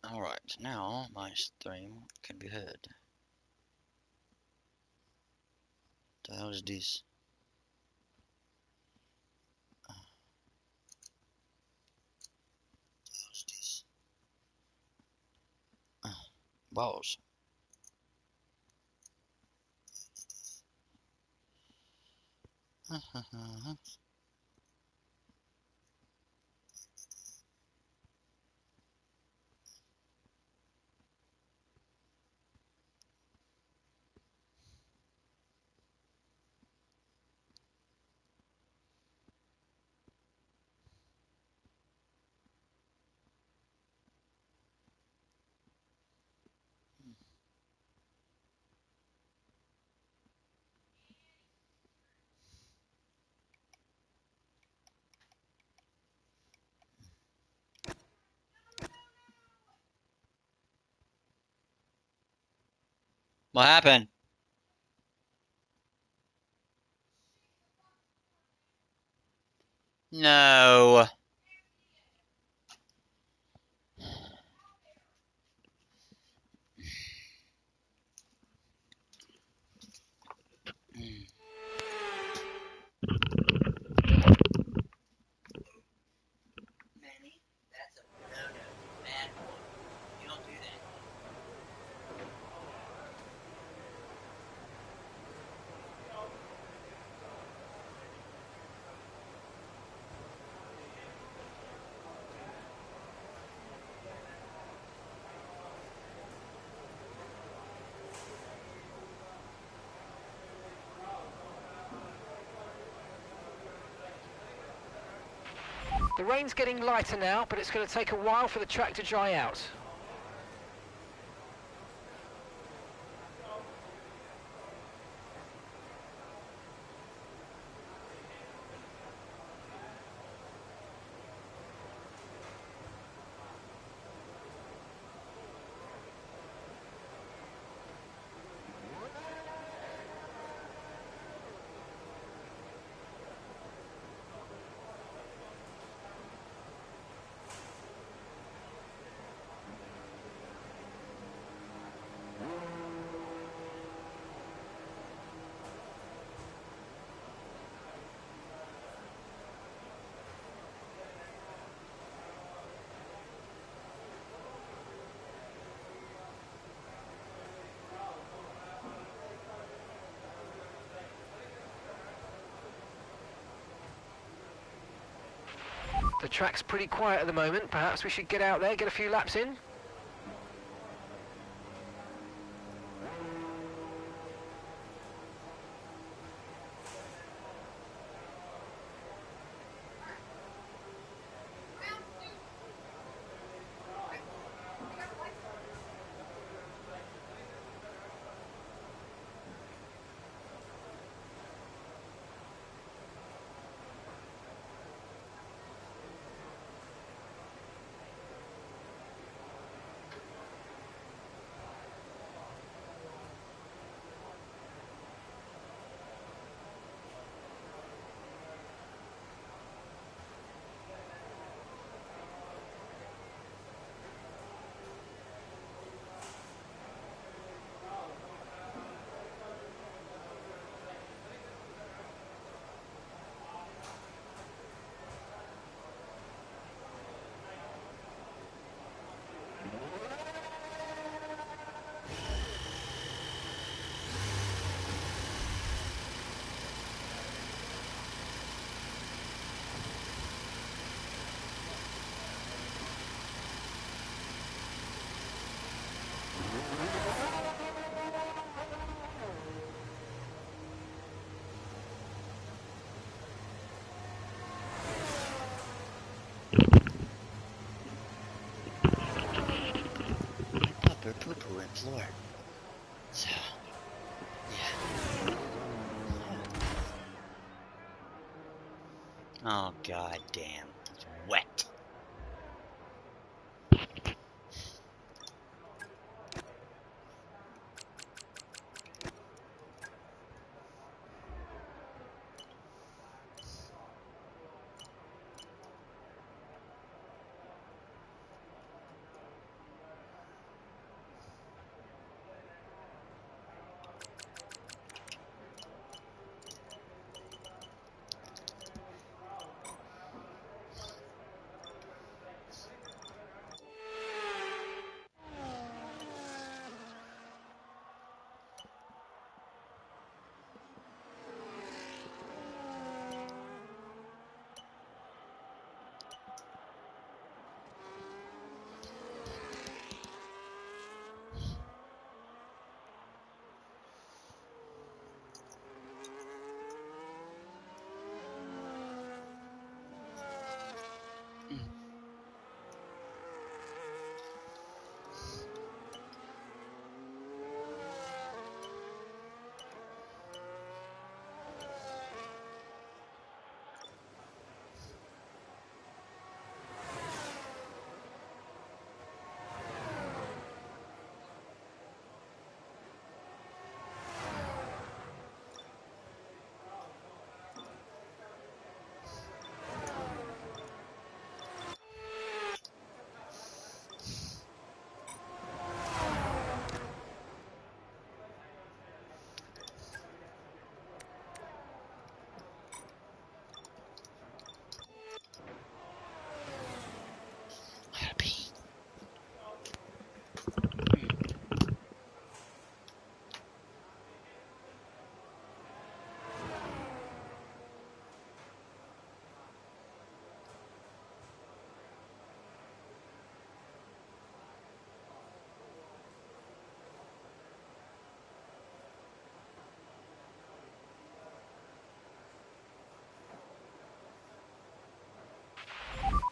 Alright, now my stream can be heard. The hell is this? Balls. What happened? No. Manny, that's a no-no. Bad boy. You don't do that. The rain's getting lighter now, but it's going to take a while for the track to dry out. The track's pretty quiet at the moment. Perhaps we should get out there, get a few laps in. Pupper poo-poo and floor. So, yeah. Oh, god damn. It's wet.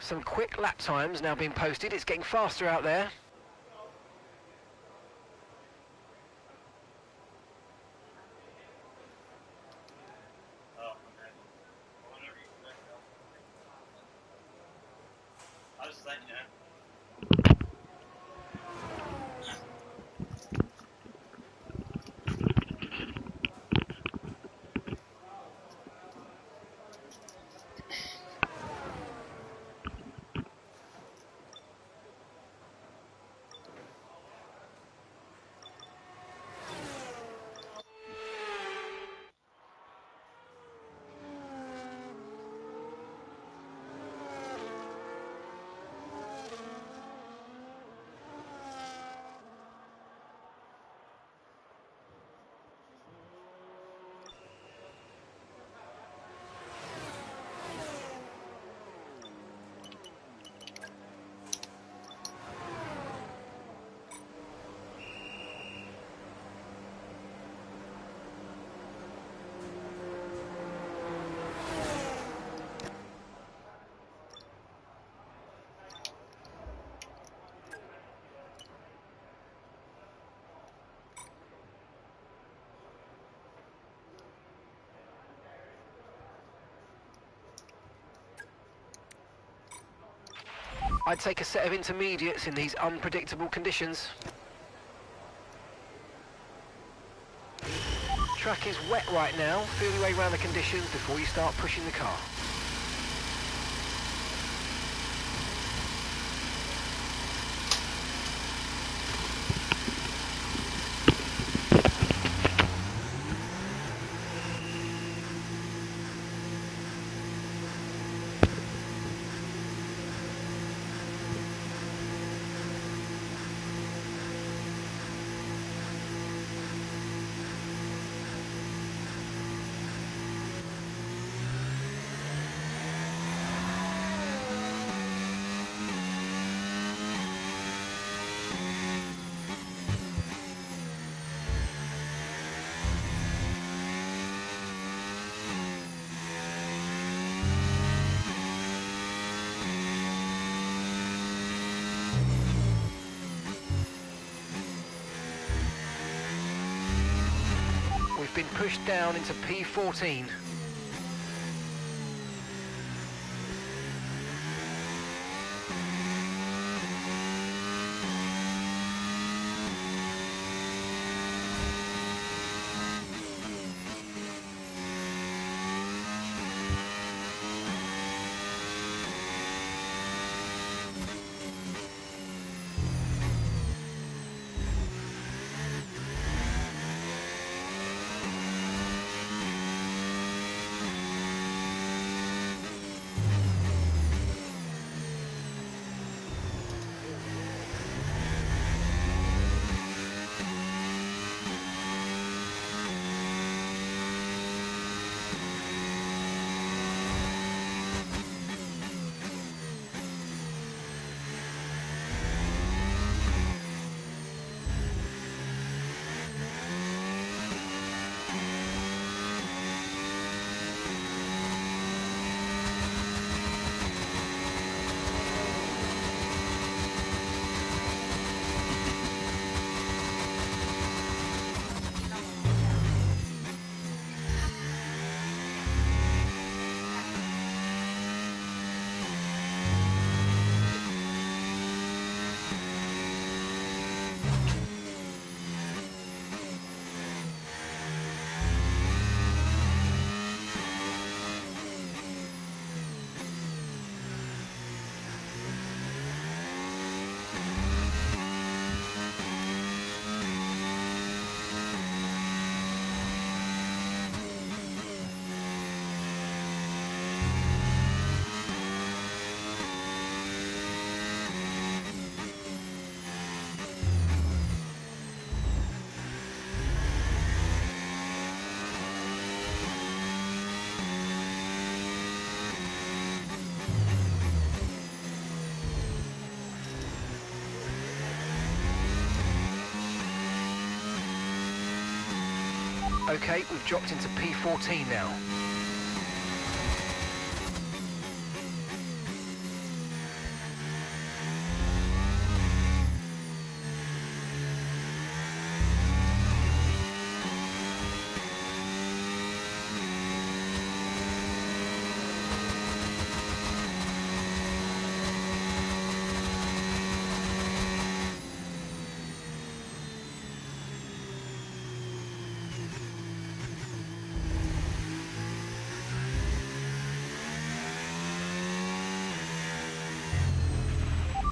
Some quick lap times now being posted. It's getting faster out there. I was just letting you know. I'd take a set of intermediates in these unpredictable conditions. Track is wet right now. Feel your way around the conditions before you start pushing the car. We've been pushed down into P14. Okay, we've dropped into P14 now.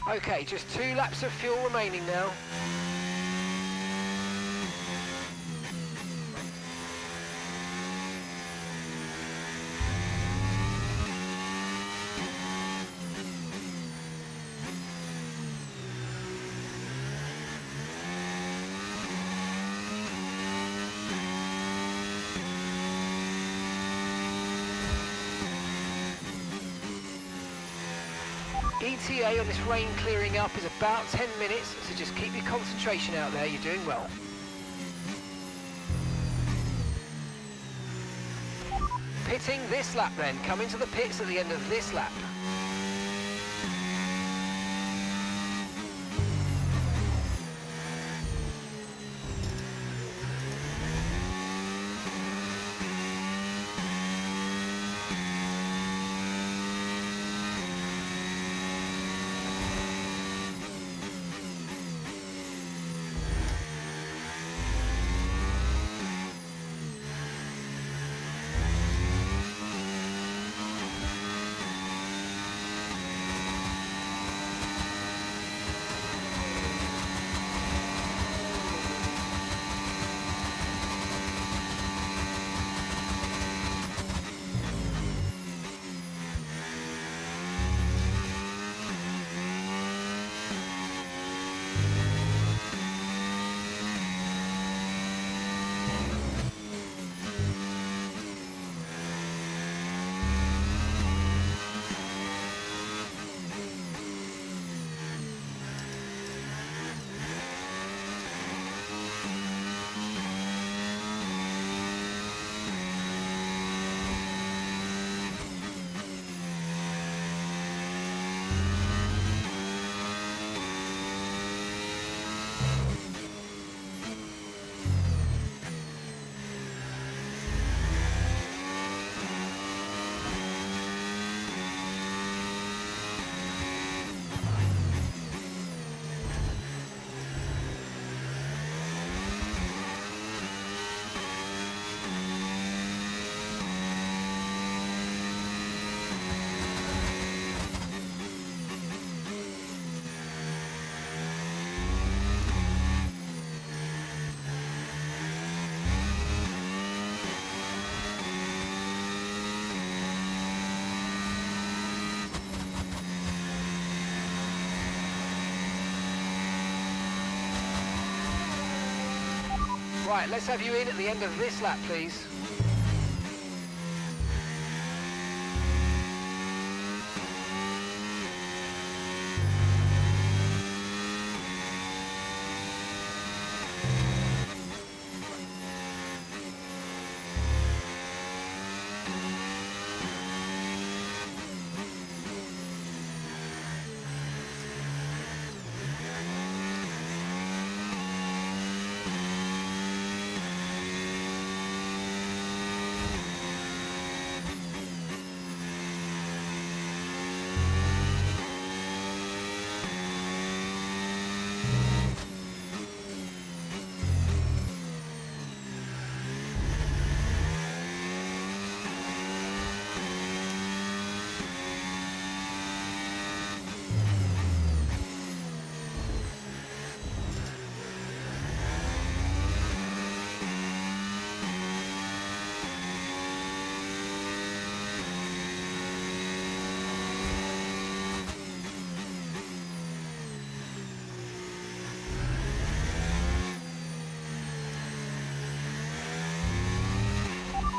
Okay, just 2 laps of fuel remaining now. ETA on this rain clearing up is about 10 minutes, so just keep your concentration out there, you're doing well. Pitting this lap then, come into the pits at the end of this lap. Right, let's have you in at the end of this lap, please.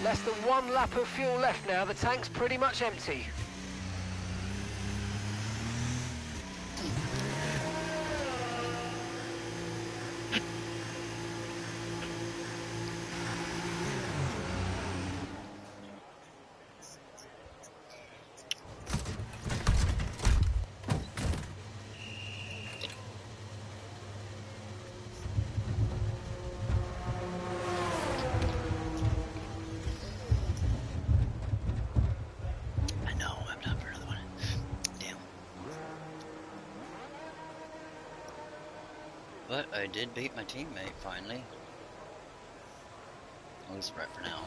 Less than 1 lap of fuel left now, the tank's pretty much empty. But I did beat my teammate finally. At least right for now.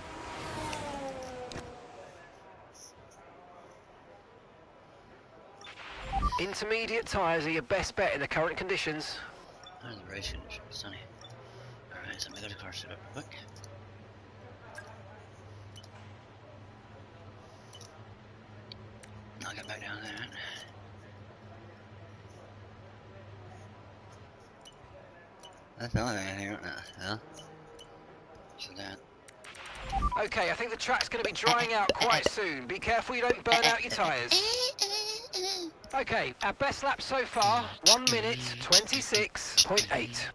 Intermediate tyres are your best bet in the current conditions. Oh, the race conditions, sunny. Alright, so let me go to car setup real quick. I'll get back down there. That's the only thing I hear. Yeah. So that. Okay, I think the track's going to be drying out quite soon. Be careful you don't burn out your tyres. Okay, our best lap so far, 1 minute 26.8.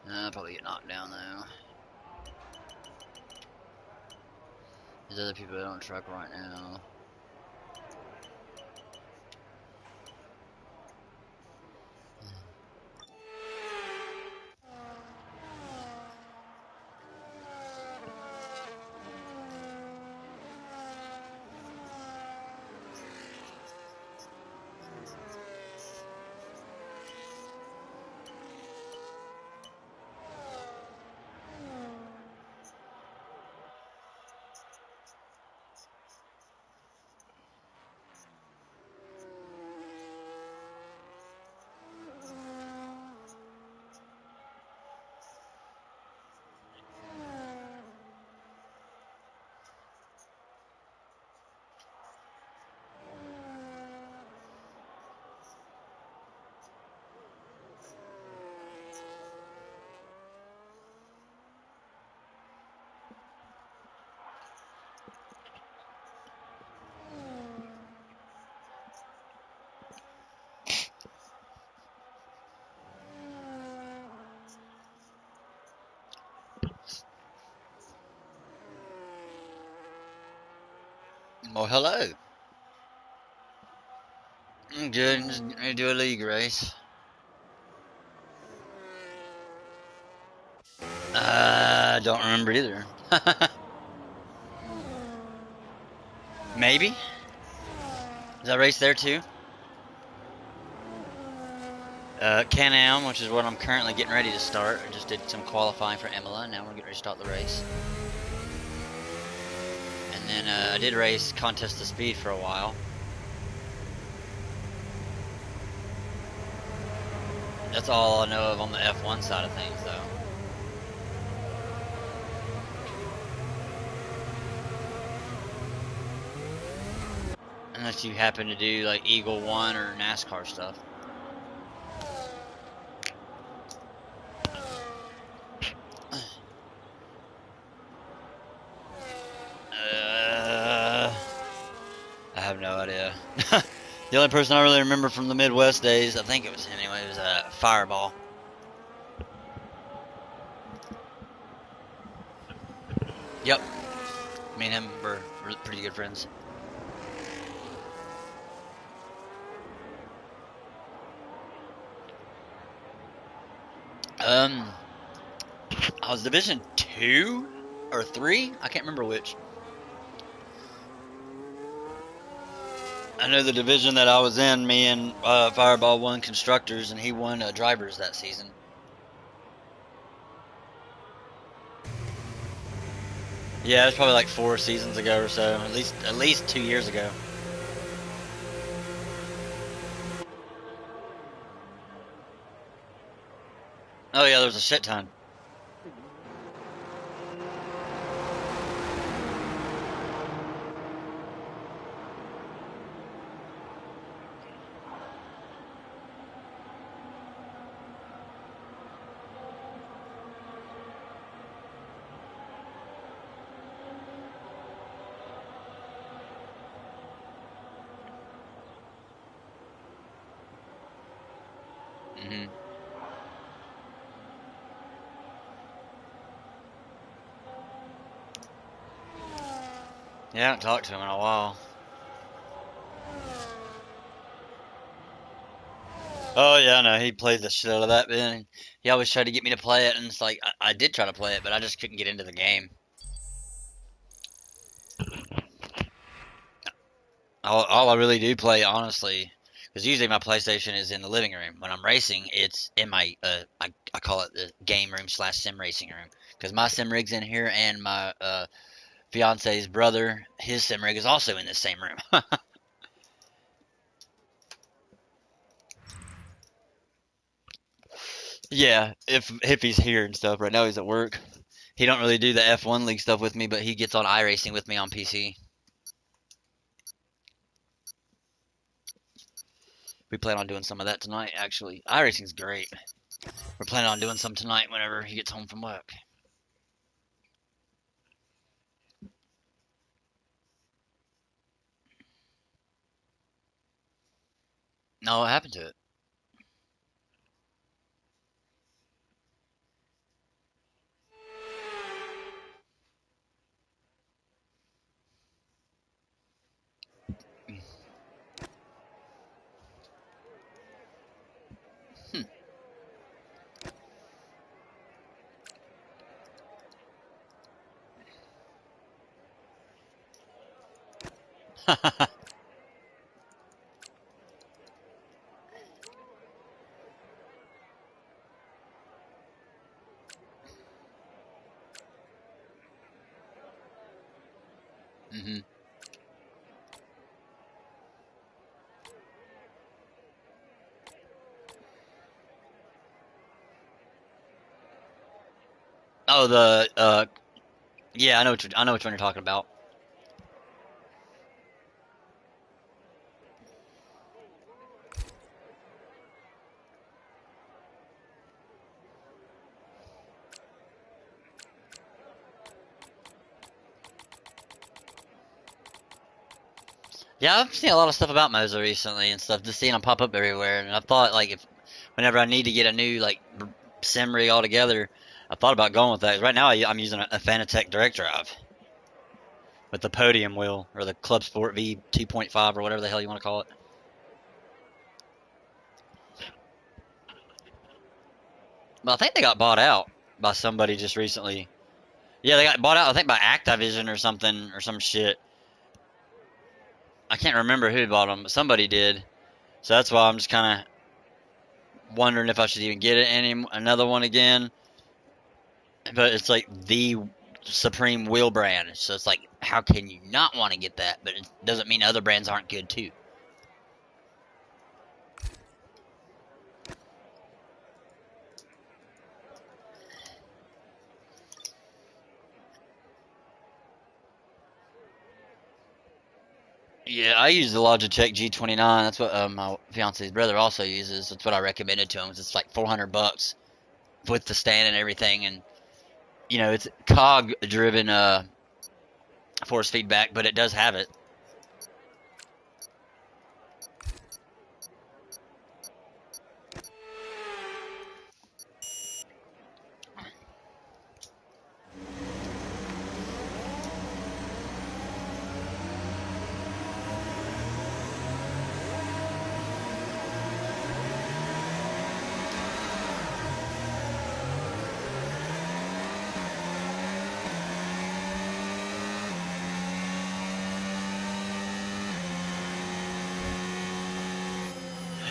I'll probably get knocked down though. There's other people that are on track right now. Well, hello. I'm good. Just gonna do a league race. I don't remember either. Maybe. Is that race there too? Can-Am, which is what I'm currently getting ready to start. I just did some qualifying for Imola, and now we're getting ready to start the race. And then I did race Contest of Speed for a while. That's all I know of on the F1 side of things, though. Unless you happen to do like Eagle 1 or NASCAR stuff. I have no idea. The only person I really remember from the Midwest days, I think it was him anyway, was Fireball. Yep. Me and him were pretty good friends. I was Division 2 or 3? I can't remember which. I know the division that I was in, me and Fireball won constructors, and he won drivers that season. Yeah, it was probably like 4 seasons ago or so, at least 2 years ago. Oh yeah, there was a shit ton. Yeah, I haven't talked to him in a while. Oh yeah, no, he played the shit out of that, man. He always tried to get me to play it, and it's like I did try to play it, but I just couldn't get into the game. All I really do play, honestly, because usually my PlayStation is in the living room. When I'm racing, it's in my I call it the game room / sim racing room, because my sim rig's in here and my fiance's brother, his sim rig is also in the same room. Yeah, if he's here and stuff. Right now he's at work. He don't really do the F1 League stuff with me, but he gets on iRacing with me on PC. We plan on doing some of that tonight, actually. iRacing's great. We're planning on doing some tonight whenever he gets home from work. No, what happened to it? Hmm. Hmm. Oh, yeah, I know which one you're talking about. Yeah, I've seen a lot of stuff about Moza recently and stuff. Just seeing them pop up everywhere, and I thought like if whenever I need to get a new like sim rig altogether, I thought about going with that. Right now, I'm using a Fanatec direct drive with the podium wheel or the Club Sport V 2.5 or whatever the hell you want to call it. But I think they got bought out by somebody just recently. Yeah, they got bought out. I think by Activision or something or some shit. I can't remember who bought them, but somebody did. So that's why I'm just kind of wondering if I should even get another one again. But it's like the supreme wheel brand, so it's like, how can you not want to get that? But it doesn't mean other brands aren't good too. Yeah, I use the Logitech G29. That's what my fiance's brother also uses. That's what I recommended to him. It's like $400 with the stand and everything, and it's cog driven force feedback, but it does have it.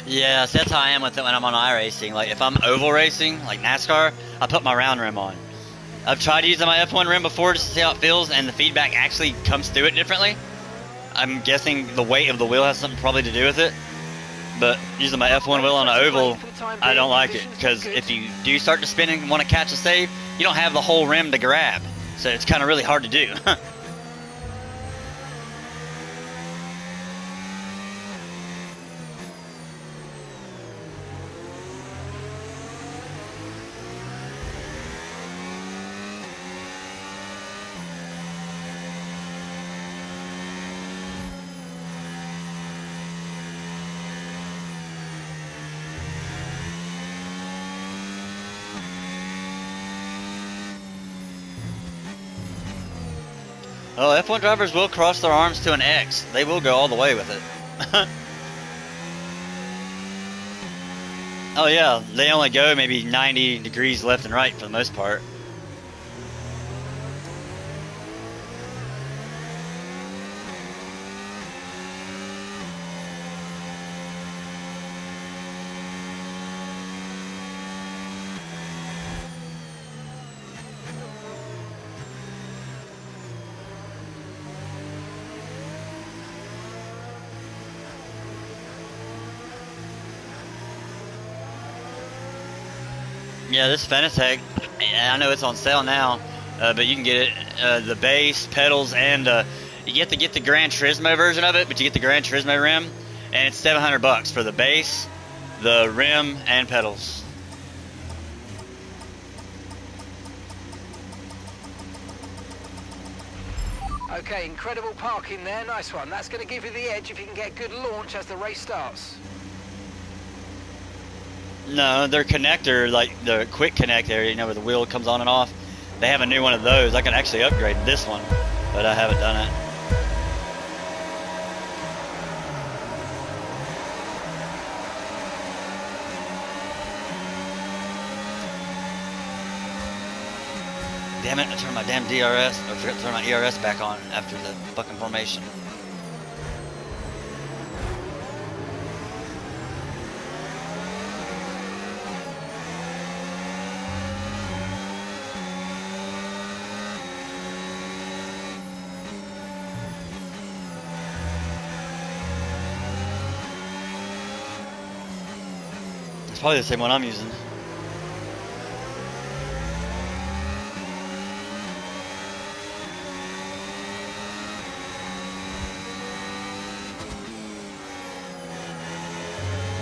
Yeah, so that's how I am with it when I'm on iRacing. Like if I'm oval racing, like NASCAR, I put my round rim on. I've tried using my F1 rim before just to see how it feels, and the feedback actually comes through it differently. I'm guessing the weight of the wheel has something probably to do with it. But using my F1 wheel on an oval, I don't like it because if you do start to spin and want to catch a save, you don't have the whole rim to grab, so it's kind of really hard to do. Oh, F1 drivers will cross their arms to an X. They will go all the way with it. Oh yeah, they only go maybe 90 degrees left and right for the most part. Yeah, this Fanatec, I know it's on sale now, but you can get it, the base, pedals, and you get to get the Gran Turismo version of it, but you get the Gran Turismo rim, and it's $700 for the base, the rim, and pedals. Okay, incredible parking there, nice one. That's going to give you the edge if you can get a good launch as the race starts. No, their connector, like the quick connect area, you know, where the wheel comes on and off, they have a new one of those. I can actually upgrade this one, but I haven't done it. Damn it, I turned my damn DRS, I forgot to turn my ERS back on after the fucking formation. It's probably the same one I'm using.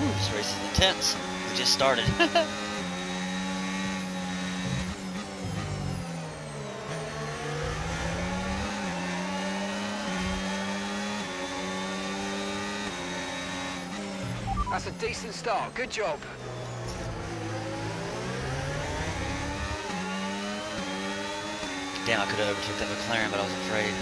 Ooh, this race is intense. We just started. That's a decent start, good job. Damn, I could have overtook that McLaren, but I was afraid.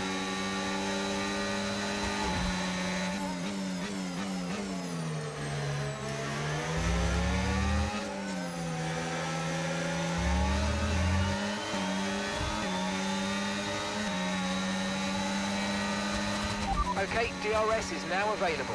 Okay, DRS is now available.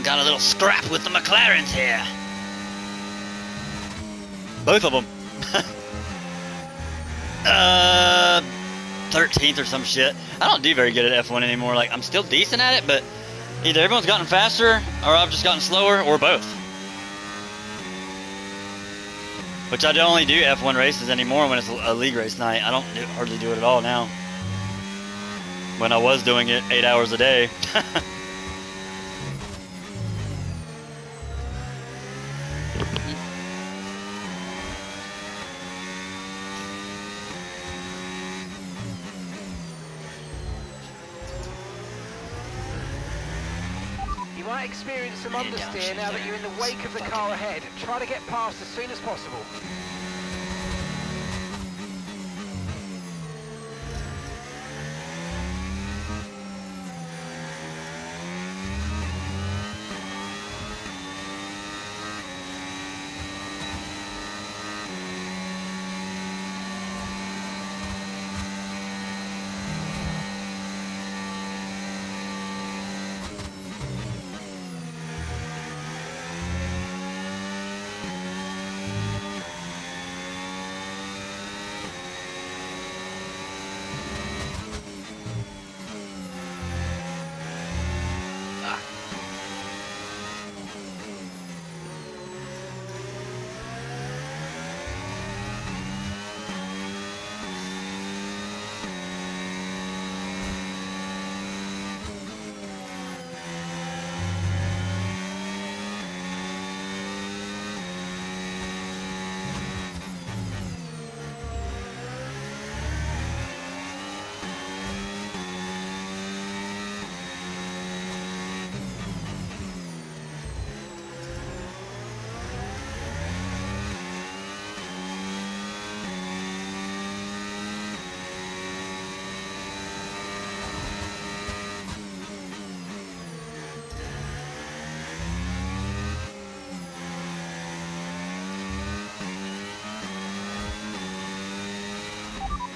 Got a little scrap with the McLarens here. Both of them. 13th or some shit. I don't do very good at F1 anymore. Like, I'm still decent at it, but either everyone's gotten faster, or I've just gotten slower, or both. Which I don't only do F1 races anymore when it's a league race night. I don't hardly do it at all now. When I was doing it 8 hours a day. You might experience some understeer now that you're in the wake of the car ahead. Try to get past as soon as possible.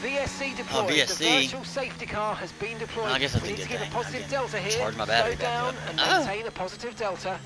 VSC deployed. VSC. The virtual safety car has been deployed. I guess I We did need to get get a that. positive delta here. Charge my battery Slow back down up. and Oh. maintain a positive delta.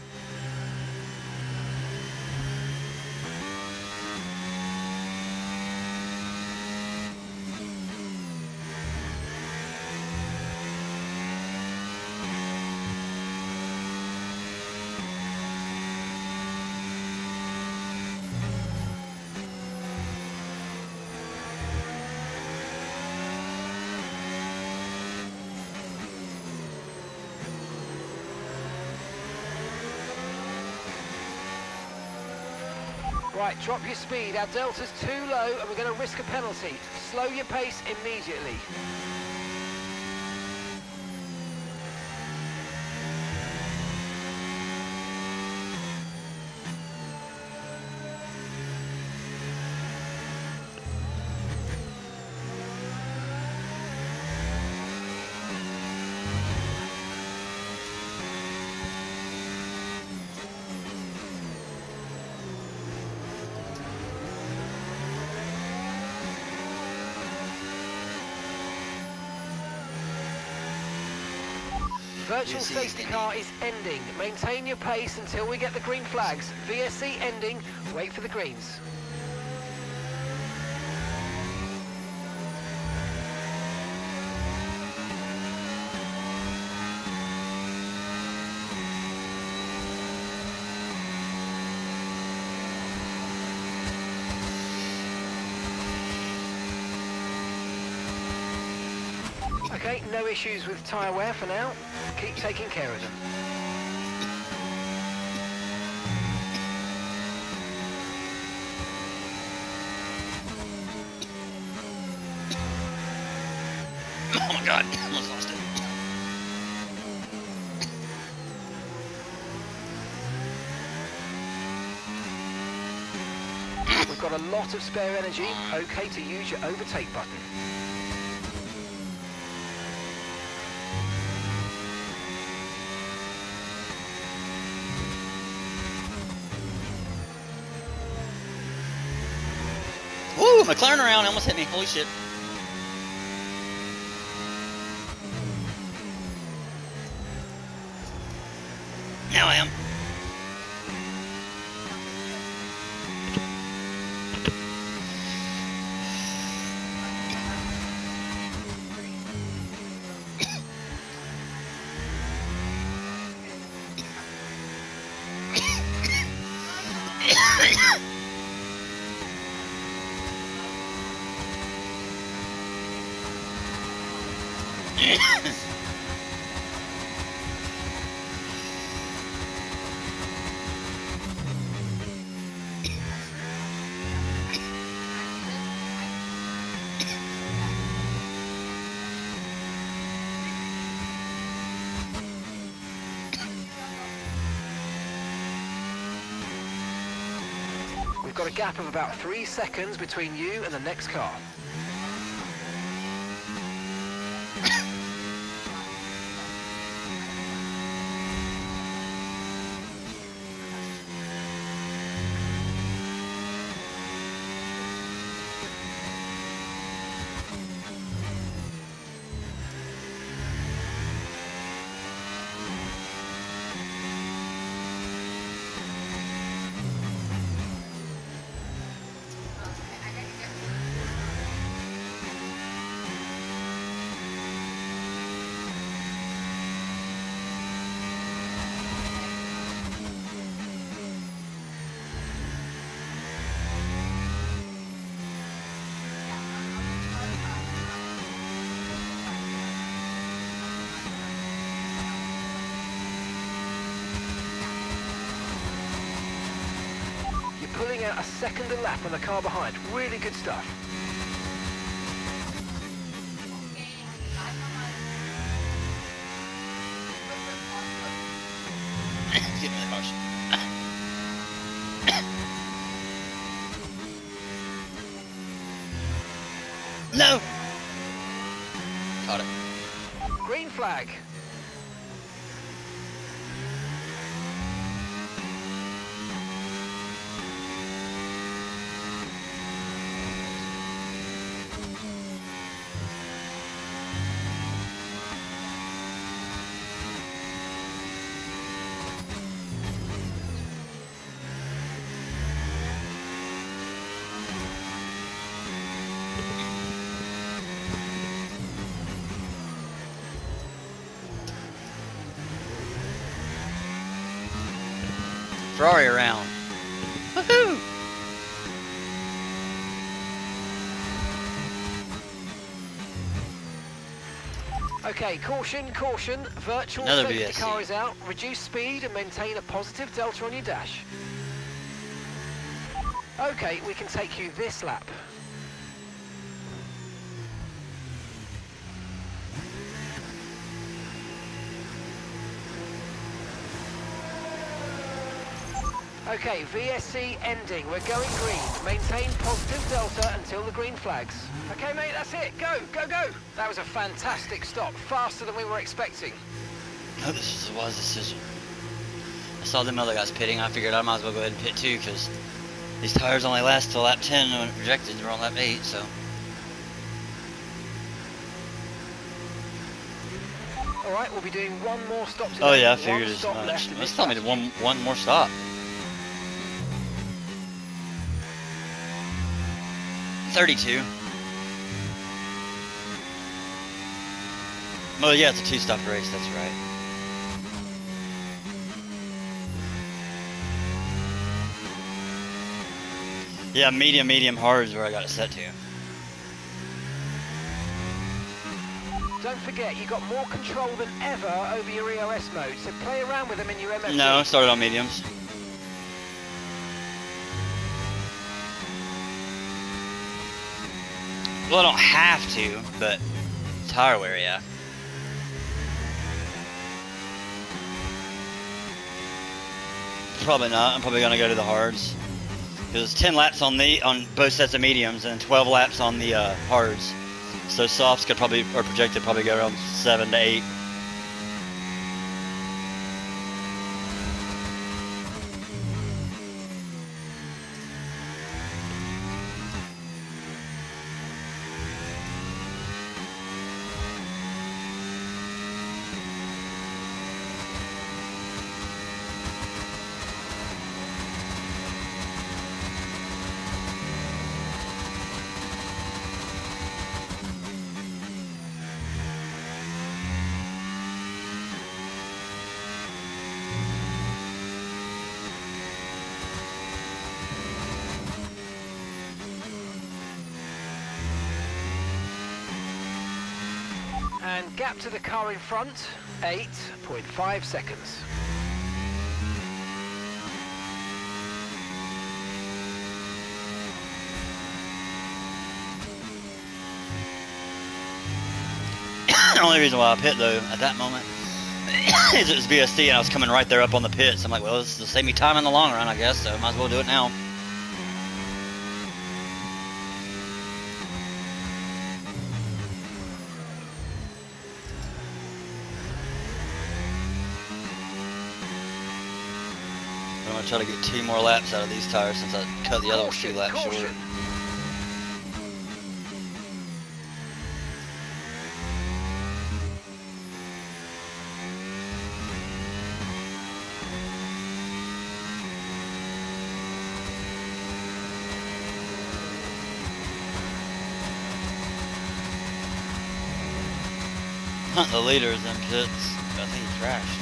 Right, drop your speed. Our delta's too low and we're going to risk a penalty. Slow your pace immediately. Virtual safety car is ending. Maintain your pace until we get the green flags. VSC ending. Wait for the greens. Okay, no issues with tyre wear for now. Keep taking care of them. Oh my god, almost lost it. We've got a lot of spare energy. Okay to use your overtake button. Woo, McLaren around, almost hit me. Holy shit. Now I am. We've got a gap of about 3 seconds between you and the next car. Pulling out a second a lap on the car behind. Really good stuff. It's getting really harsh. No! Caught it. Green flag. Ferrari around. Woohoo! Okay, caution, caution. Virtual Another safety BSC. car is out. Reduce speed and maintain a positive delta on your dash. Okay, we can take you this lap. Okay, VSC ending. We're going green. Maintain positive delta until the green flags. Okay, mate, that's it. Go, go, go. That was a fantastic stop. Faster than we were expecting. No, this was a wise decision. I saw them other guys pitting. I figured I might as well go ahead and pit too, because these tires only last till lap 10 when projected. We're on lap 8, so. All right, we'll be doing one more stop today. Oh yeah, I figured One as stop much. left in Let's this tell me to strategy. one more stop. 32. Oh yeah, it's a 2-stop race. That's right. Yeah, medium, hard is where I got it set to. Don't forget, you got more control than ever over your EOS mode, so play around with them in your MFG. No, started on mediums. Well, I don't have to, but tire wear, yeah. Probably not. I'm probably gonna go to the hards because it's 10 laps on both sets of mediums and 12 laps on the hards. So softs could probably, or projected, probably go around 7 to 8. And gap to the car in front, 8.5 seconds. The only reason why I pit though at that moment is it was BSD and I was coming right there up on the pits. I'm like, well, this will save me time in the long run, I guess, so might as well do it now. I'm gonna try to get 2 more laps out of these tires since I cut the other one 2 laps short. Hunt the leaders in pits. I think he crashed.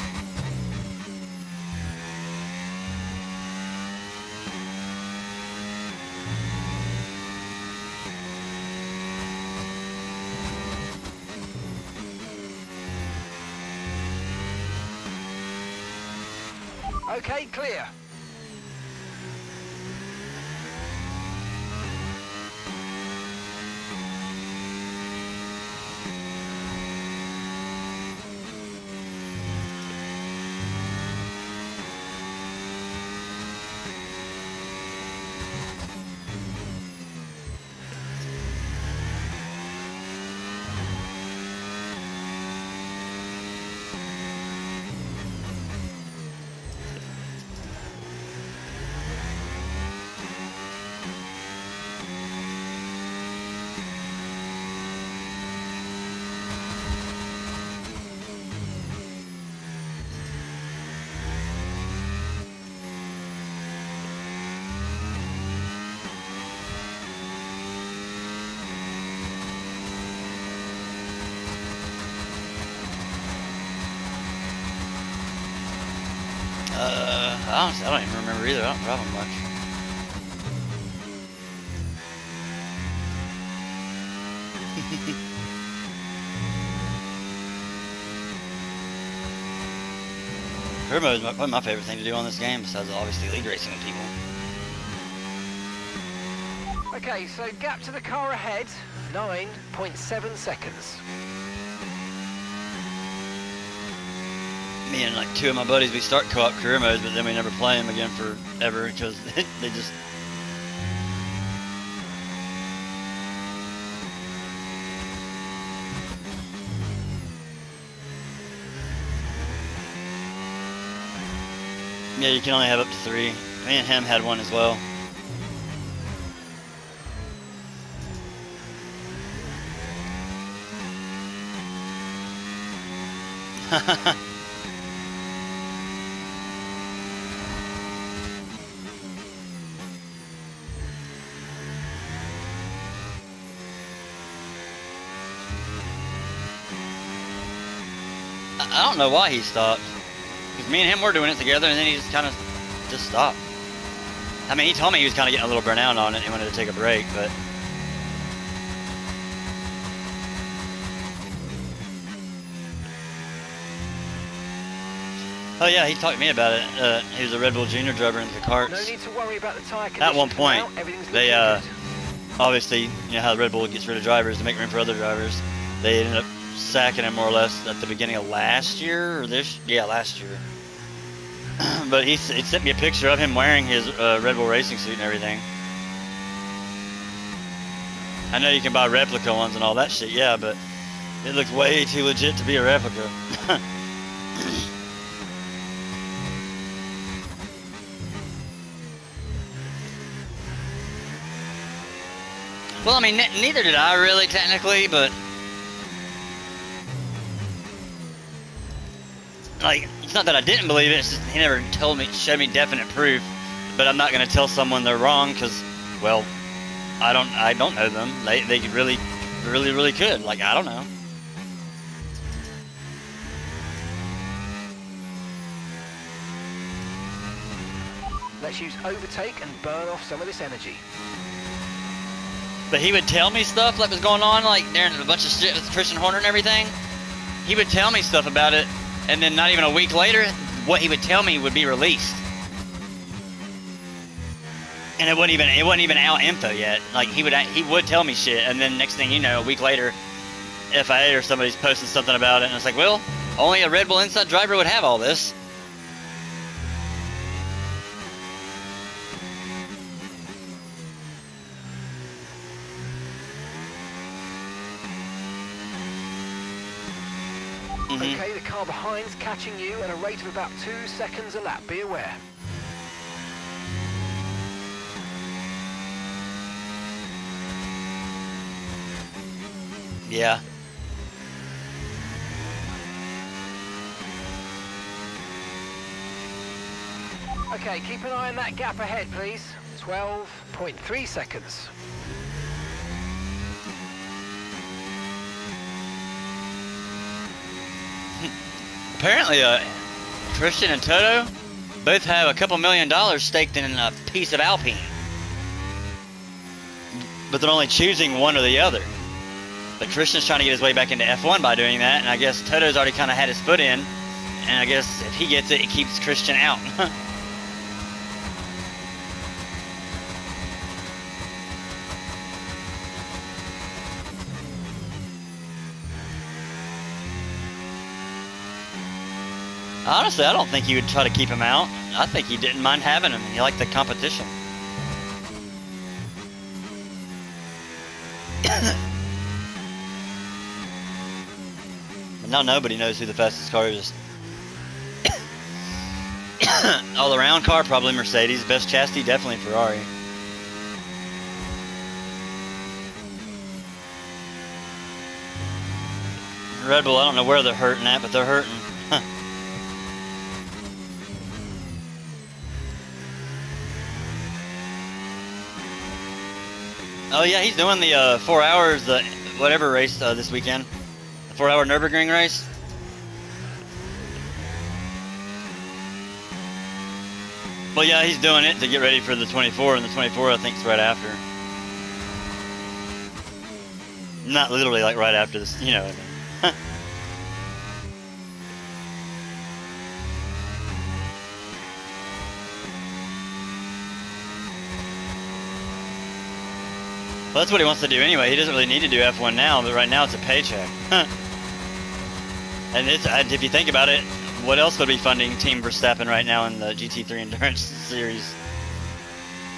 Okay, clear. Honestly, I don't even remember either. I don't drive them much. Turbo is probably my favorite thing to do on this game, besides obviously league racing with people. Okay, so gap to the car ahead, 9.7 seconds. Me and like 2 of my buddies, we start co-op career modes, but then we never play them again forever because they just. Yeah, you can only have up to 3. Me and him had one as well. I don't know why he stopped. Because me and him were doing it together, and then he just kind of just stopped. I mean, he told me he was kind of getting a little burnt out on it and he wanted to take a break, but. Oh yeah, he talked to me about it. He was a Red Bull Junior driver in the karts. No need to worry about the tyre condition. At one point, now, they obviously, you know how Red Bull gets rid of drivers to make room for other drivers. They ended up sacking him more or less at the beginning of last year or last year. But he sent me a picture of him wearing his Red Bull racing suit and everything. I know you can buy replica ones and all that shit, yeah, but it looks way too legit to be a replica. Well, I mean, neither did I really technically, but like, it's not that I didn't believe it. It's just he never showed me definite proof. But I'm not gonna tell someone they're wrong because, well, I don't know them. They really could. Like, I don't know. Let's use overtake and burn off some of this energy. But he would tell me stuff that was going on, like during a bunch of shit with Christian Horner and everything. He would tell me stuff about it, and then not even a week later, what he would tell me would be released. And it wasn't even out info yet. Like he would tell me shit, and then next thing you know, a week later, FIA or somebody's posting something about it, and it's like, well, only a Red Bull Inside driver would have all this. Okay, the car behind's catching you at a rate of about 2 seconds a lap. Be aware. Yeah. Okay, keep an eye on that gap ahead, please. 12.3 seconds. Apparently, Christian and Toto both have a couple $1 million staked in a piece of Alpine. But they're only choosing one or the other. But Christian's trying to get his way back into F1 by doing that, and I guess Toto's already kind of had his foot in, and I guess if he gets it, it keeps Christian out. Honestly, I don't think he would try to keep him out. I think he didn't mind having him. He liked the competition. But now nobody knows who the fastest car is. All-around car, probably Mercedes. Best chassis, definitely Ferrari. Red Bull, I don't know where they're hurting at, but they're hurting. Oh yeah, he's doing the 4 hours, whatever race this weekend. The 4-hour Nürburgring race. Well, yeah, he's doing it to get ready for the 24, and the 24 I think is right after. Not literally like right after this, you know what I mean. Well, that's what he wants to do anyway. He doesn't really need to do F1 now, but right now it's a paycheck. And if you think about it, what else would be funding Team Verstappen right now in the GT3 Endurance Series?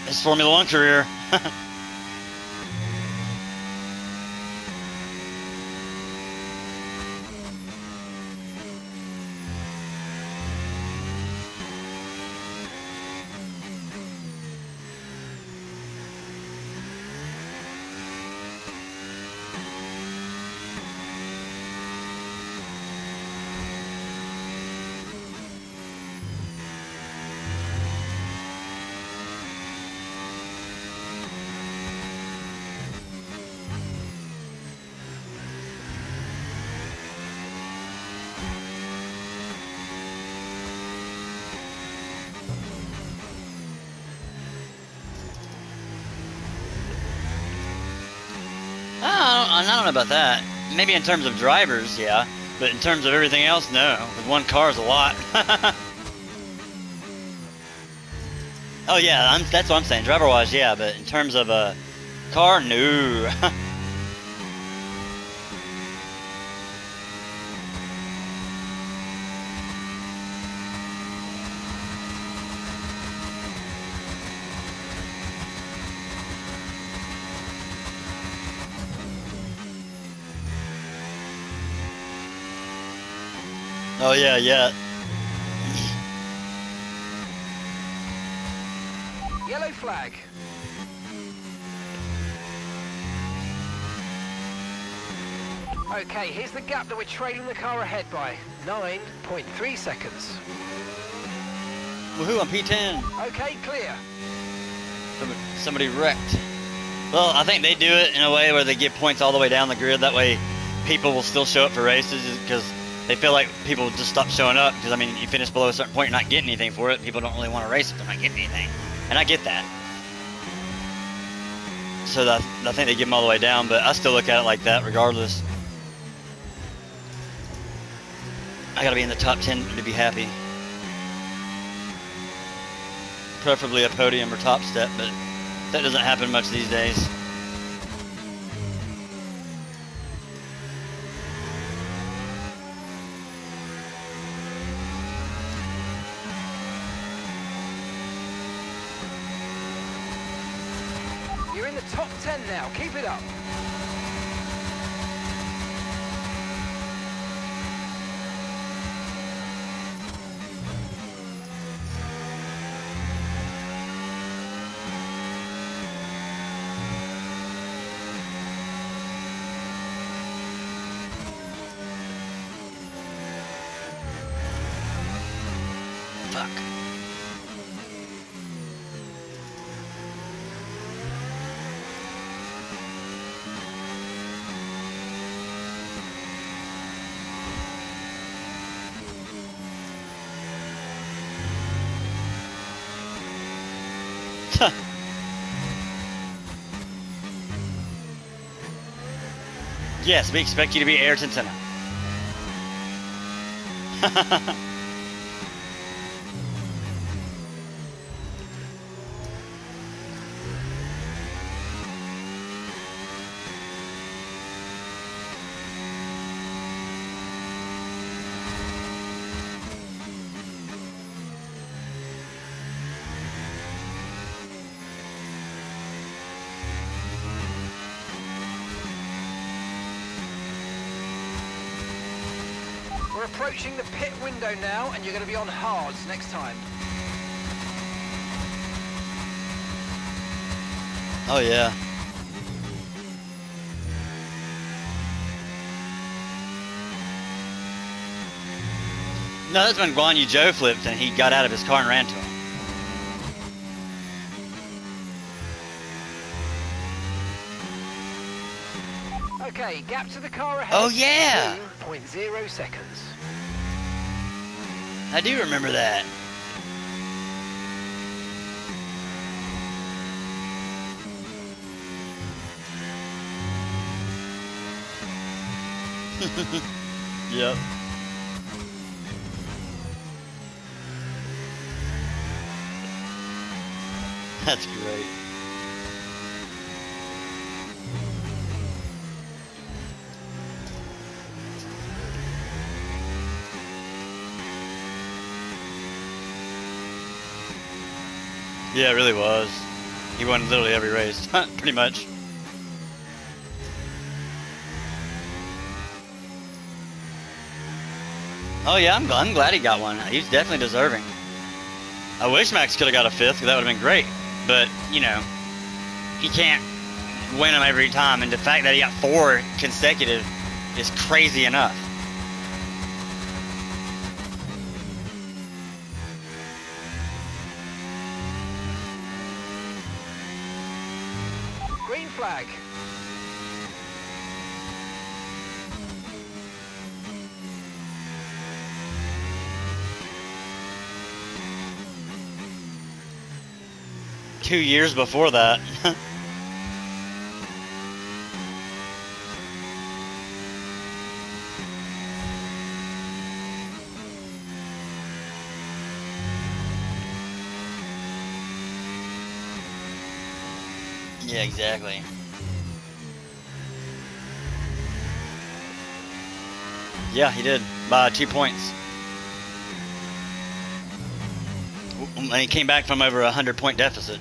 His Formula One career. I don't know about that. Maybe in terms of drivers, yeah. But in terms of everything else, no. With one car is a lot. Oh yeah, that's what I'm saying. Driver-wise, yeah. But in terms of a car, no. Oh yeah, yeah. Yellow flag. Okay, here's the gap that we're trailing the car ahead by. 9.3 seconds. Woohoo, I'm P10. Okay, clear. Somebody wrecked. Well, I think they do it in a way where they give points all the way down the grid. That way people will still show up for races because they feel like people will just stop showing up. Because, I mean, you finish below a certain point, you're not getting anything for it. People don't really want to race if they're not getting anything. And I get that. So I think they give them all the way down, but I still look at it like that regardless. I gotta be in the top 10 to be happy. Preferably a podium or top step, but that doesn't happen much these days. You're in the top 10 now. Keep it up. Fuck. Yes, we expect you to be Ayrton Senna. We're approaching the pit window now, and you're going to be on hards next time. Oh yeah. No, that's when Guan Yu Zhou flipped and he got out of his car and ran to him. Okay, gap to the car ahead. Oh yeah! 2.0 seconds. I do remember that. Yep. That's great. Yeah, it really was. He won literally every race, pretty much. Oh yeah, I'm glad he got one. He's definitely deserving. I wish Max could have got a 5th, because that would have been great. But, you know, he can't win them every time, and the fact that he got 4 consecutive is crazy enough. Green flag. Two years before that. Yeah, exactly. Yeah, he did, by 2 points. And he came back from over a 100-point deficit.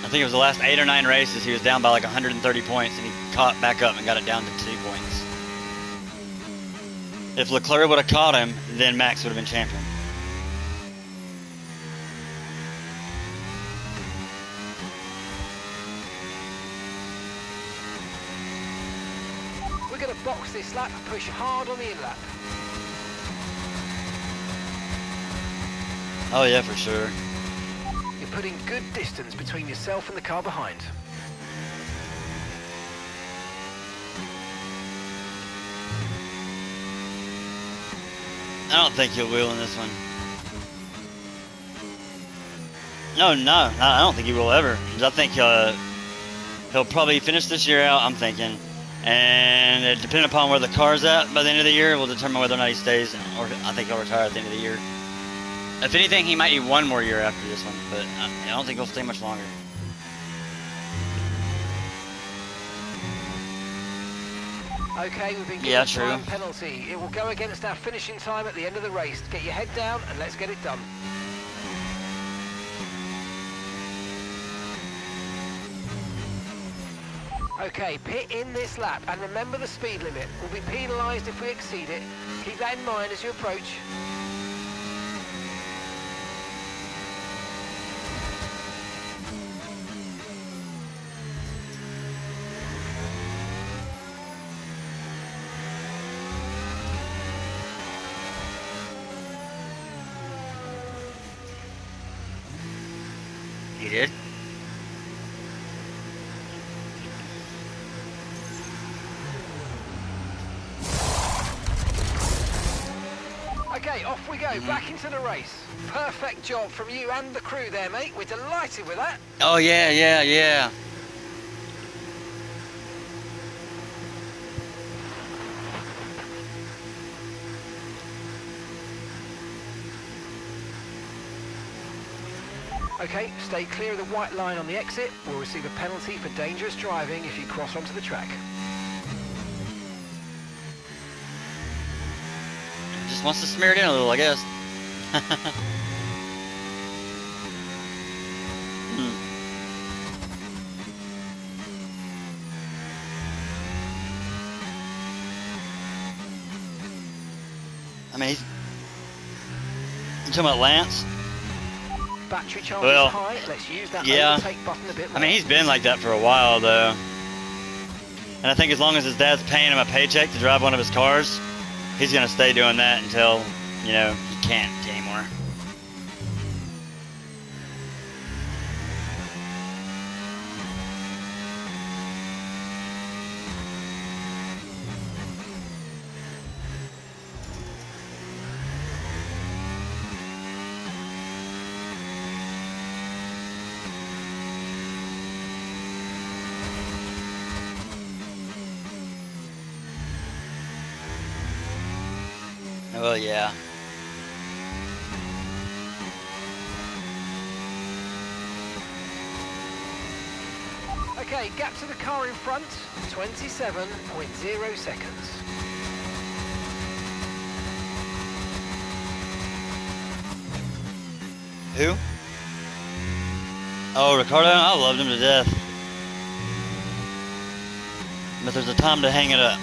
I think it was the last 8 or 9 races, he was down by like 130 points, and he caught back up and got it down to 2 points. If Leclerc would have caught him, then Max would have been champion. We're going to box this lap and push hard on the in-lap. Oh yeah, for sure. You're putting good distance between yourself and the car behind. I don't think he'll wheel in this one. No, I don't think he will ever. I think he'll probably finish this year out, I'm thinking. And depending upon where the car's at by the end of the year, will determine whether or not he stays, or I think he'll retire at the end of the year. If anything, he might need 1 more year after this one, but I don't think he'll stay much longer. Okay, we've been given Yeah, a true. time penalty. It will go against our finishing time at the end of the race. Get your head down and let's get it done. Okay, pit in this lap and remember the speed limit. We'll be penalised if we exceed it. Keep that in mind as you approach. He did? Okay, off we go, back into the race. Perfect job from you and the crew there, mate. We're delighted with that. Oh yeah. Okay, stay clear of the white line on the exit. We'll receive a penalty for dangerous driving if you cross onto the track. Just wants to smear it in a little, I guess. I mean, you talking about Lance? Battery charge Well, is high. Let's use that yeah. overtake button a bit more. I mean, he's been like that for a while, though. And I think as long as his dad's paying him a paycheck to drive one of his cars, he's going to stay doing that until, you know, he can't anymore. Well, yeah. Okay, gap to the car in front, 27.0 seconds. Who? Oh, Ricardo? I loved him to death. But there's a time to hang it up.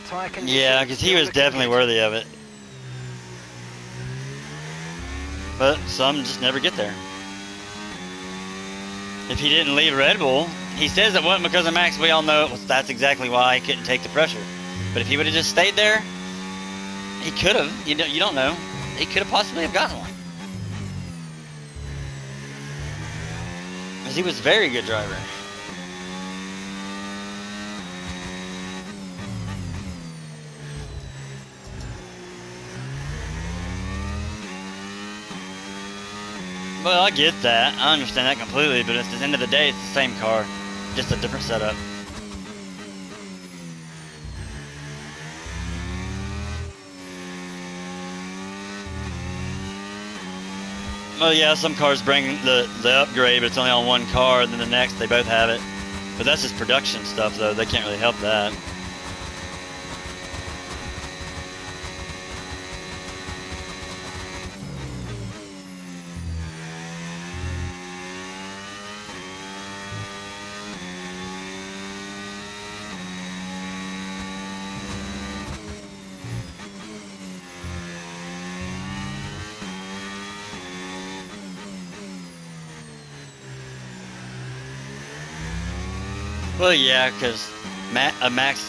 Tyre conditions Yeah, because he still was looking definitely good. worthy of it. But some just never get there. If he didn't leave Red Bull, he says it wasn't because of Max. We all know that's exactly why he couldn't take the pressure. But if he would have just stayed there, he could have. You don't know. He could have possibly have gotten one. Because he was a very good driver. Well, I get that. I understand that completely, but at the end of the day, it's the same car. Just a different setup. Well, yeah, some cars bring the upgrade, but it's only on one car, and then the next they both have it. But that's just production stuff, though. They can't really help that. Well, yeah, because Max,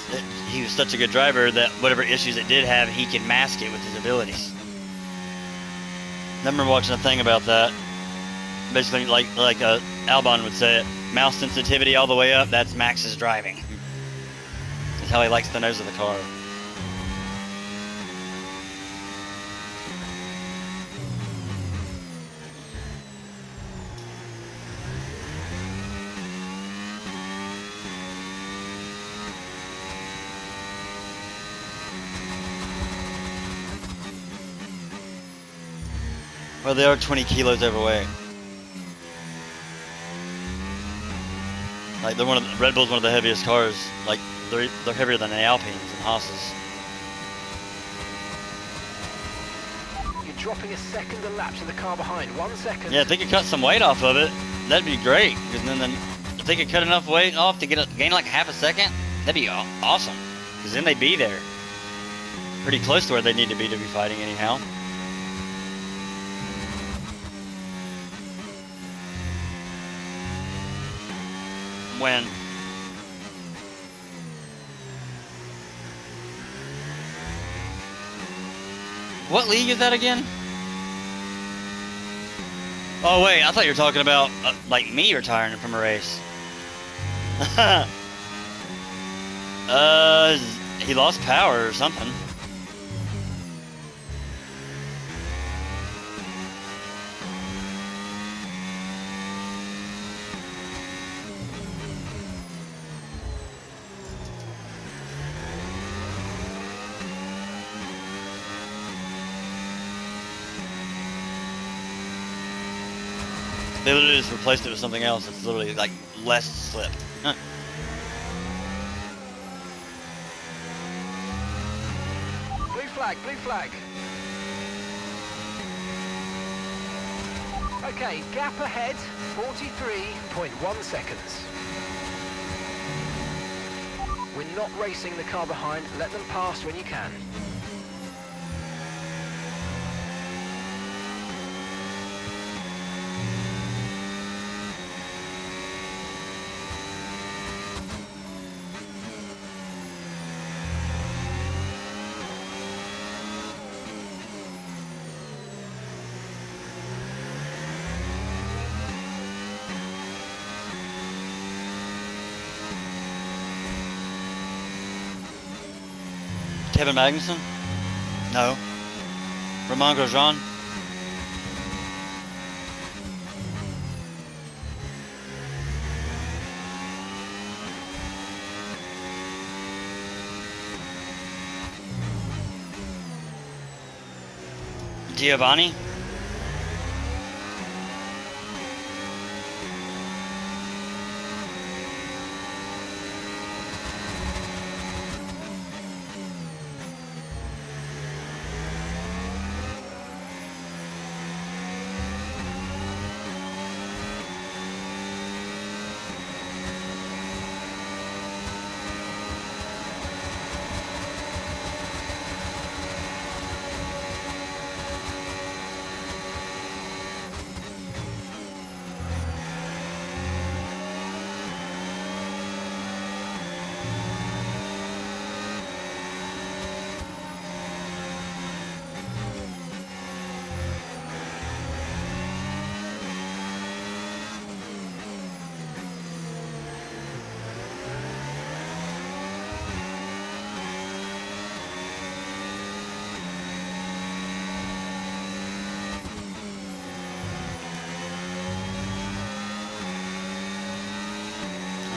he was such a good driver that whatever issues it did have, he could mask it with his abilities. I remember watching a thing about that. Basically, like Albon would say it, mouse sensitivity all the way up, that's Max's driving. That's how he likes the nose of the car. Well, they are 20 kilos overweight. Like Red Bull's one of the heaviest cars. Like they're heavier than the Alpines and Haas's. You're dropping a second a lap to the car behind. 1 second. Yeah, if they could cut some weight off of it, that'd be great. Because then if they could cut enough weight off to gain like half a second, that'd be awesome. Because then they'd be there, pretty close to where they need to be fighting anyhow. When what league is that again? Oh wait, I thought you were talking about like me retiring from a race. He lost power or something. They literally just replaced it with something else. It's literally like less slip. Huh. Blue flag, blue flag. Okay, gap ahead, 43.1 seconds. We're not racing the car behind. Let them pass when you can. Kevin Magnussen? No. Romain Grosjean? Giovanni?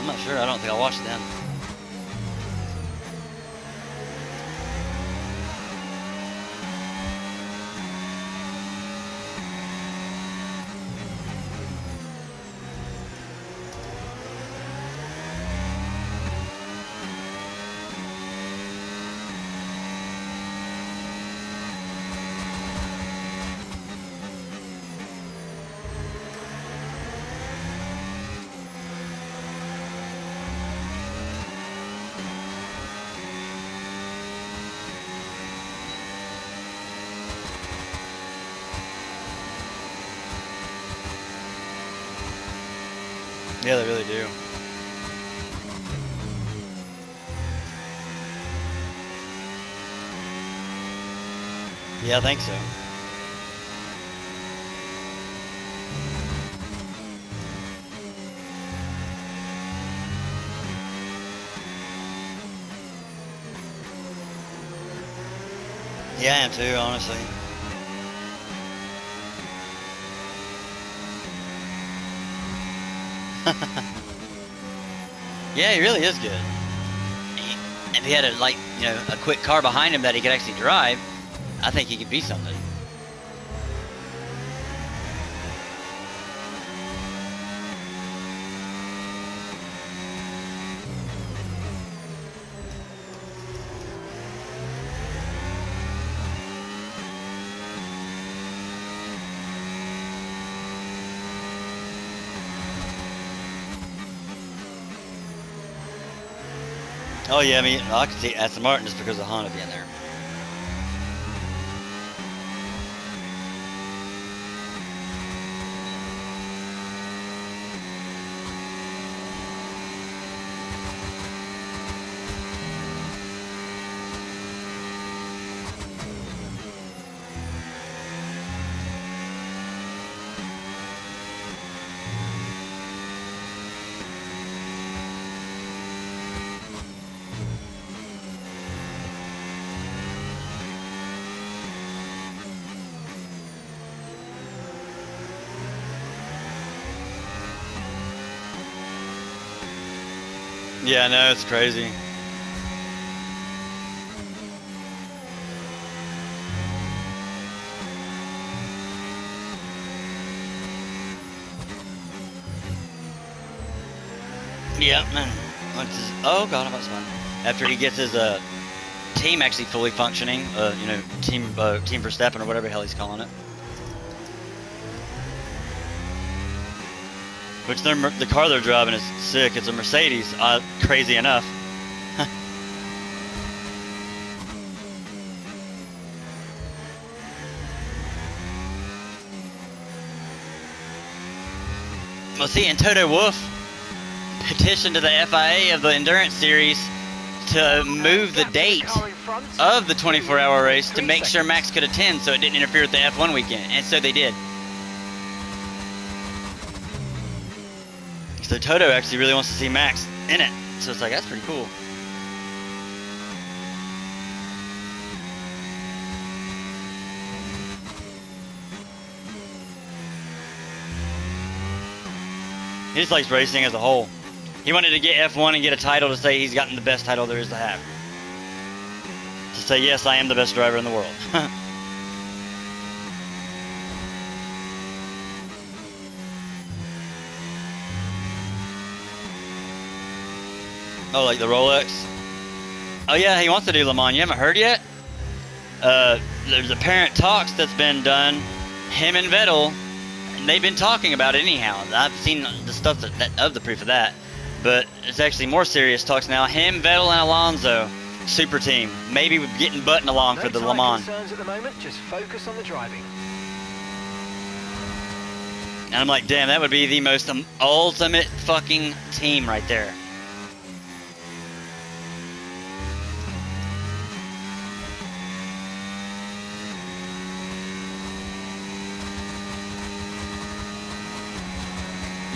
I'm not sure. I don't think I watched them. Yeah, they really do. Yeah, I think so. Yeah, I am too, honestly. Yeah, he really is good. If he had a quick car behind him that he could actually drive, I think he could be something. Oh yeah, I mean, I could see Aston Martin just because of Honda being there. Yeah, I know, it's crazy. Yeah, man. Oh god, that's fun. After he gets his team actually fully functioning, team Verstappen or whatever the hell he's calling it. Which the car they're driving is sick. It's a Mercedes, crazy enough. Well, see, and Toto Wolff petitioned to the FIA of the Endurance Series to move the date of the 24-hour race to make sure Max could attend so it didn't interfere with the F1 weekend, and so they did. So Toto actually really wants to see Max in it, so it's like, that's pretty cool. He just likes racing as a whole. He wanted to get F1 and get a title to say he's gotten the best title there is to have. To say, yes, I am the best driver in the world. Oh, like the Rolex? Oh yeah, he wants to do Le Mans. You haven't heard yet? There's apparent talks that's been done. Him and Vettel, and they've been talking about it anyhow. I've seen the stuff of the proof of that. But it's actually more serious talks now. Him, Vettel, and Alonso, super team. Maybe getting Button along for the Le Mans. Concerns at the moment. Just focus on the driving. And I'm like, damn, that would be the most ultimate fucking team right there.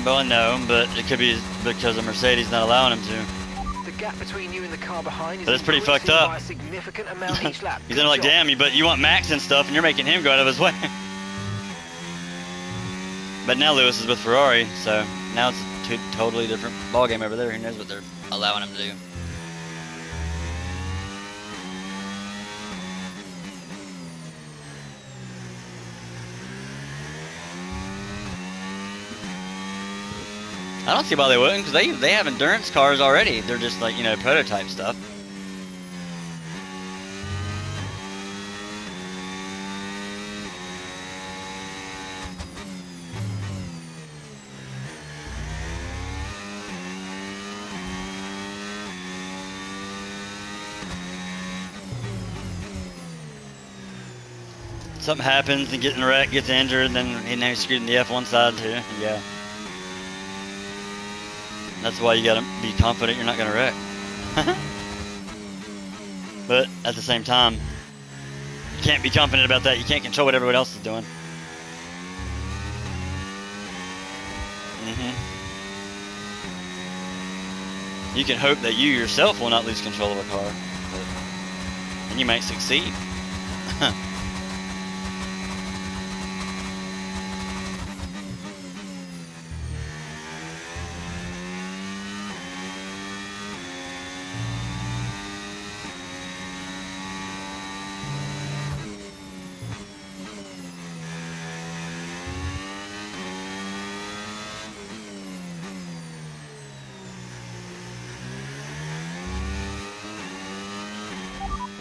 Well, no, but it could be because of Mercedes not allowing him to. The gap between you and the car behind is But it's pretty fucked up. by a significant amount each lap. He's like, damn, but you want Max and stuff, and you're making him go out of his way. But now Lewis is with Ferrari, so now it's totally different ball game over there. Who knows what they're allowing him to do? I don't see why they wouldn't, because they have endurance cars already. They're just like, you know, prototype stuff. Something happens and getting wrecked, gets injured, then he's screwed in the F1 side too. Yeah. That's why you gotta be confident you're not gonna wreck. But at the same time, you can't be confident about that. You can't control what everyone else is doing. You can hope that you yourself will not lose control of a car, and you might succeed.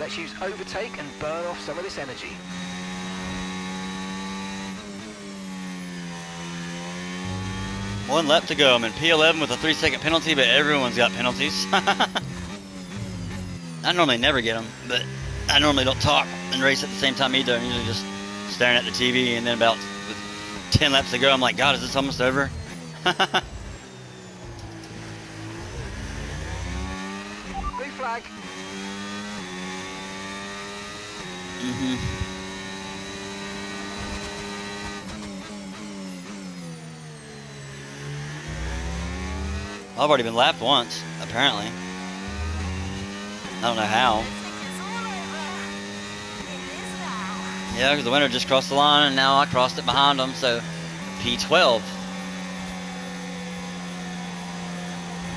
Let's use overtake and burn off some of this energy. One lap to go. I'm in P11 with a 3-second penalty, but everyone's got penalties. I normally never get them, but I normally don't talk and race at the same time either. I'm usually just staring at the TV, and then about with 10 laps to go, I'm like, God, is this almost over? Blue flag. I've already been lapped once, apparently. I don't know how. Yeah, because the winner just crossed the line, and now I crossed it behind him, so P12.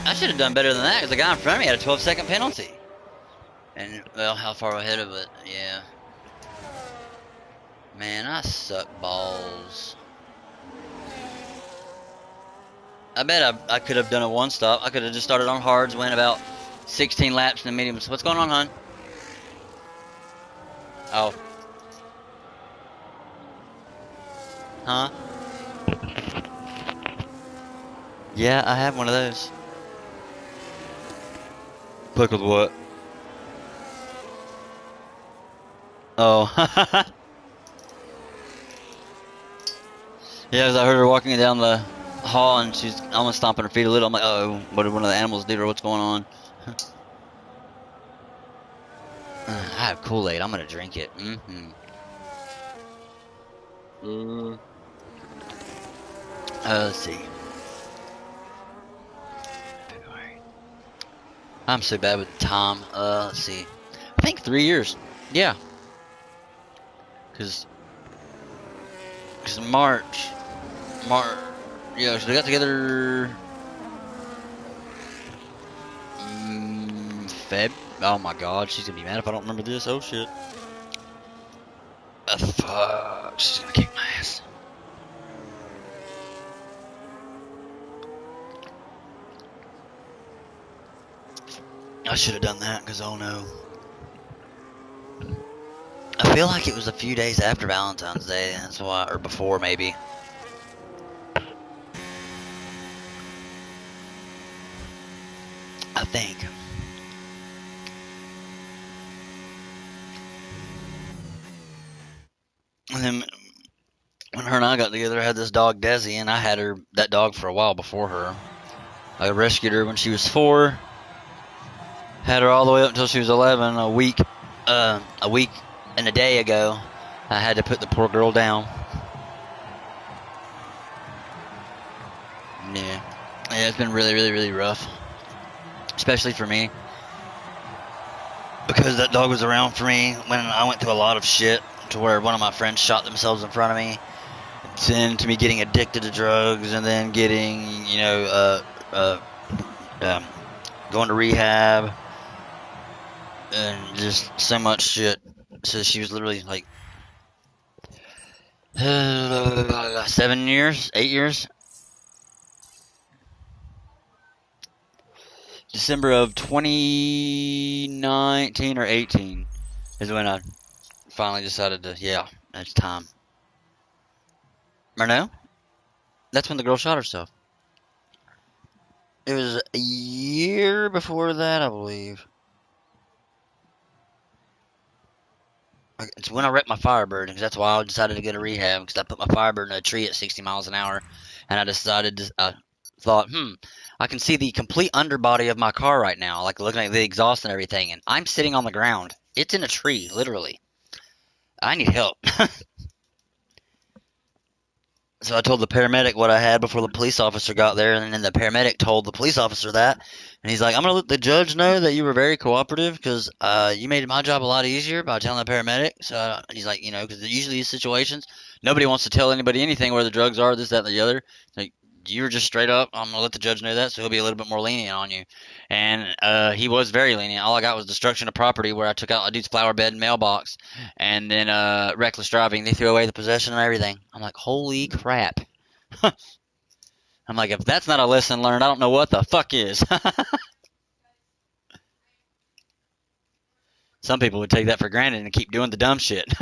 I should have done better than that, because the guy in front of me had a 12-second penalty. And, well, how far ahead of it? Yeah. Man, I suck balls. I bet I could have done a one-stop. I could have just started on hards, went about 16 laps in the mediums. What's going on, hon? Oh. Huh? Yeah, I have one of those. Click with what? Oh. Yeah, as I heard her walking down the hall and she's almost stomping her feet a little. I'm like, uh-oh, what did one of the animals do or what's going on? I have Kool-Aid. I'm going to drink it. Let's see. February. I'm so bad with time. Let's see. I think 3 years. Yeah. Because March. Yeah, so they got together. Feb. Oh my God, she's gonna be mad if I don't remember this. Oh shit. Fuck. She's gonna kick my ass. I should have done that because oh no. I feel like it was a few days after Valentine's Day. That's why, or before maybe. I think. And then when her and I got together, I had this dog Desi, and I had that dog for a while before her. I rescued her when she was 4. Had her all the way up until she was 11. A week and a day ago, I had to put the poor girl down. Yeah, it's been really, really, really rough. Especially for me. Because that dog was around for me when I went through a lot of shit. To where one of my friends shot themselves in front of me. into me getting addicted to drugs, and then getting, going to rehab, and just so much shit. So she was literally like 7 years, 8 years. December of 2019 or 18 is when I finally decided to, yeah, it's time. Or no? That's when the girl shot herself. It was a year before that, I believe. It's when I wrecked my Firebird, because that's why I decided to go to rehab, because I put my Firebird in a tree at 60 miles an hour, and I thought, I can see the complete underbody of my car right now, like looking at the exhaust and everything, and I'm sitting on the ground. It's in a tree, literally. I need help. So I told the paramedic what I had before the police officer got there, and then the paramedic told the police officer that, and he's like, I'm going to let the judge know that you were very cooperative, because you made my job a lot easier by telling the paramedic. So he's like, because usually these situations, nobody wants to tell anybody anything where the drugs are, this, that, and the other. Like, you were just straight up, I'm going to let the judge know that, so he'll be a little bit more lenient on you. And he was very lenient. All I got was destruction of property, where I took out a dude's flower bed and mailbox, and then reckless driving. They threw away the possession and everything. I'm like, holy crap. I'm like, if that's not a lesson learned, I don't know what the fuck is. Some people would take that for granted and keep doing the dumb shit.